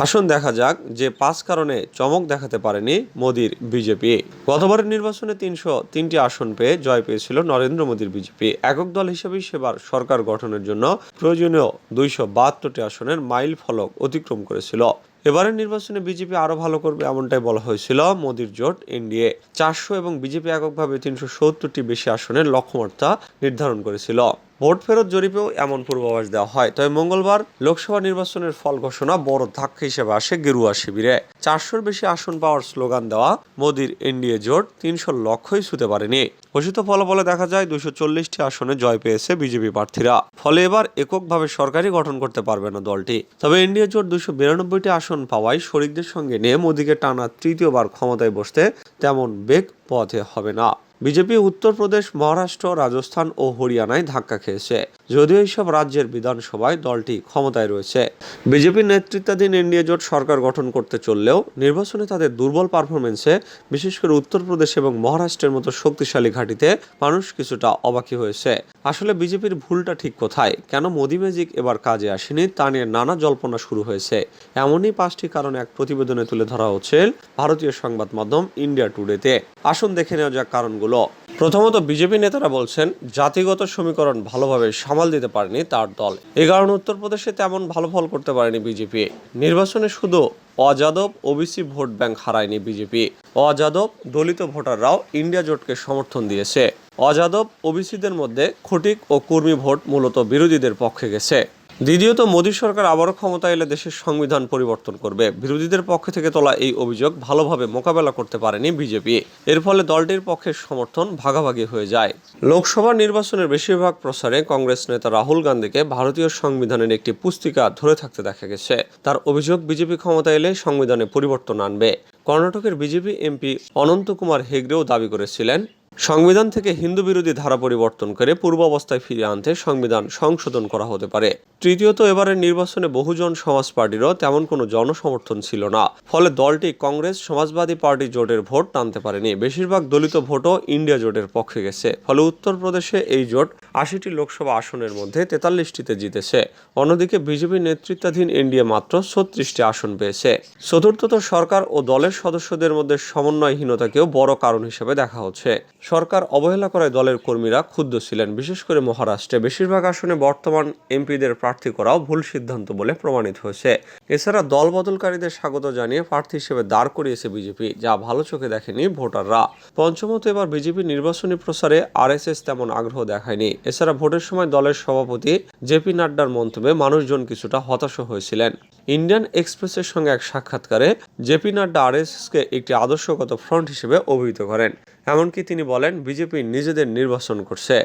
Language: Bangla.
আসুন দেখা যাক যে 5 কারণে চমক দেখাতে পারেনি মোদির বিজেপি। গতবারের নির্বাচনে 303টি আসন পেয়ে জয় পেয়েছিল নরেন্দ্র মোদির বিজেপি। একক দল হিসেবেই সেবার সরকার গঠনের জন্য প্রয়োজনীয় 272টি আসনের মাইল ফলক অতিক্রম করেছিল। এবারের নির্বাচনে বিজেপি আরো ভালো করবে এমনটাই বলা হয়েছিল। মোদির জোট এনডিএ 400 এবং বিজেপি এককভাবে 370টি বেশি আসনের লক্ষ্যমাত্রা নির্ধারণ করেছিল। ভোট ফেরত জরিপেও এমন পূর্বাভাস দেওয়া হয়। তবে মঙ্গলবার লোকসভা নির্বাচনের ফল ঘোষণা বড় ধাক্কা হিসেবে আসে গেরুয়া শিবিরে। 400-র বেশি আসন পাওয়ার স্লোগান দেওয়া মোদির এনডিএ জোট 300 লক্ষই ছুঁতে পারেনি। ঘোষিত ফলাফলে দেখা যায় 240টি আসনে জয় পেয়েছে বিজেপি প্রার্থীরা। ফলে এবার এককভাবে সরকারই গঠন করতে পারবে না দলটি। তবে এনডিএ জোট 292টি আসন পাওয়ায় শরিকদের সঙ্গে নিয়ে মোদিকে টানা তৃতীয়বার ক্ষমতায় বসতে তেমন বেগ পথে হবে না। বিজেপি উত্তরপ্রদেশ, মহারাষ্ট্র, রাজস্থান ও হরিয়ানায় ধাক্কা খেয়েছে। যদিও এইসব রাজ্যের বিধানসভায় দলটি ক্ষমতায় রয়েছে। বিজেপির নেতৃত্বাধীন এনডিএ জোট সরকার গঠন করতে চললেও নির্বাচনে তাদের দুর্বল পারফরমেন্সে বিশেষ করে উত্তরপ্রদেশ এবং মহারাষ্ট্রের মতো শক্তিশালী ঘাঁটিতে মানুষ কিছুটা অবাকি হয়েছে। আসলে বিজেপির ভুলটা ঠিক কোথায়, কেন মোদি ম্যাজিক এবার কাজে আসেনি তা নিয়ে নানা জল্পনা শুরু হয়েছে। এমনই 5টি কারণ এক প্রতিবেদনে তুলে ধরা হচ্ছে ভারতীয় সংবাদ মাধ্যম ইন্ডিয়া টুডেতে। আসুন দেখে নেওয়া যাক কারণগুলো। প্রথমত, বিজেপি নেতারা বলছেন জাতিগত সমীকরণ ভালোভাবে সামাল দিতে পারেনি তার দল। এই কারণে উত্তরপ্রদেশে তেমন ভালো ফল করতে পারেনি বিজেপি। নির্বাচনে শুধু অযাদব ওবিসি ভোট ব্যাংক হারায়নি বিজেপি। অযাদব দলিত ভোটাররাও ইন্ডিয়া জোটকে সমর্থন দিয়েছে। অযাদব ওবিসিদের মধ্যে খটিক ও কর্মী ভোট মূলত বিরোধীদের পক্ষে গেছে। দ্বিতীয়ত, মোদী সরকার আবারও ক্ষমতায় এলে দেশের সংবিধান পরিবর্তন করবে। বিরোধীদের পক্ষ থেকে তোলা এই অভিযোগ ভালোভাবে মোকাবেলা করতে পারেনি বিজেপি। এর ফলে দলটির পক্ষের সমর্থন ভাগাভাগি হয়ে যায়। লোকসভা নির্বাচনের বেশিরভাগ প্রচারে কংগ্রেস নেতা রাহুল গান্ধীকে ভারতীয় সংবিধানের একটি পুস্তিকা ধরে থাকতে দেখা গেছে। তার অভিযোগ, বিজেপি ক্ষমতায় এলে সংবিধানে পরিবর্তন আনবে। কর্ণাটকের বিজেপি এমপি অনন্ত কুমার হেগড়েও দাবি করেছিলেন, সংবিধান থেকে হিন্দু বিরোধী ধারা পরিবর্তন করে পূর্বাবস্থায় ফিরিয়ে আনতে সংবিধান সংশোধন করা হতে পারে। তৃতীয়ত, এবারের নির্বাচনে বহুজন সমাজ পার্টিরও তেমন কোনো জনসমর্থন ছিল না। ফলে দলটি কংগ্রেস সমাজবাদী পার্টি জোটের ভোট টানতে পারেনি। বেশিরভাগ দলিত ভোটও ইন্ডিয়া জোটের পক্ষে গেছে। ফলে উত্তরপ্রদেশে এই জোট 80টি লোকসভা আসনের মধ্যে 43টিতে জিতেছে। অন্যদিকে বিজেপি নেতৃত্বাধীন এনডিএ মাত্র 36টি আসন পেয়েছে। চতুর্থত, সরকার ও দলের সদস্যদের মধ্যে সমন্বয়হীনতাকেও বড় কারণ হিসেবে দেখা হচ্ছে। সরকার অবহেলা করায় দলের কর্মীরা ক্ষুব্ধ ছিলেন। বিশেষ করে মহারাষ্ট্রে বেশিরভাগ আসনে বর্তমান এমপিদের প্রার্থী করাও ভুল সিদ্ধান্ত বলে প্রমাণিত হয়েছে। এছাড়া দল বদলকারীদের স্বাগত জানিয়ে প্রার্থী হিসেবে দাঁড় করিয়েছে বিজেপি, যা ভালো চোখে দেখেনি ভোটাররা। পঞ্চমত, এবার বিজেপি নির্বাচনী প্রচারে আরএসএস তেমন আগ্রহ দেখায়নি। এছাড়া ভোটের সময় দলের সভাপতি জেপি নাড্ডার মন্তব্যে মানুষজন কিছুটা হতাশ হয়েছিলেন। ইন্ডিয়ান এক্সপ্রেসের সঙ্গে এক সাক্ষাৎকারে জেপি নাড্ডা আরএসএসকে একটি আদর্শগত ফ্রন্ট হিসেবে অভিহিত করেন। এমনকি তিনি বলেন, বিজেপি নিজেদের নির্বাচন করছে।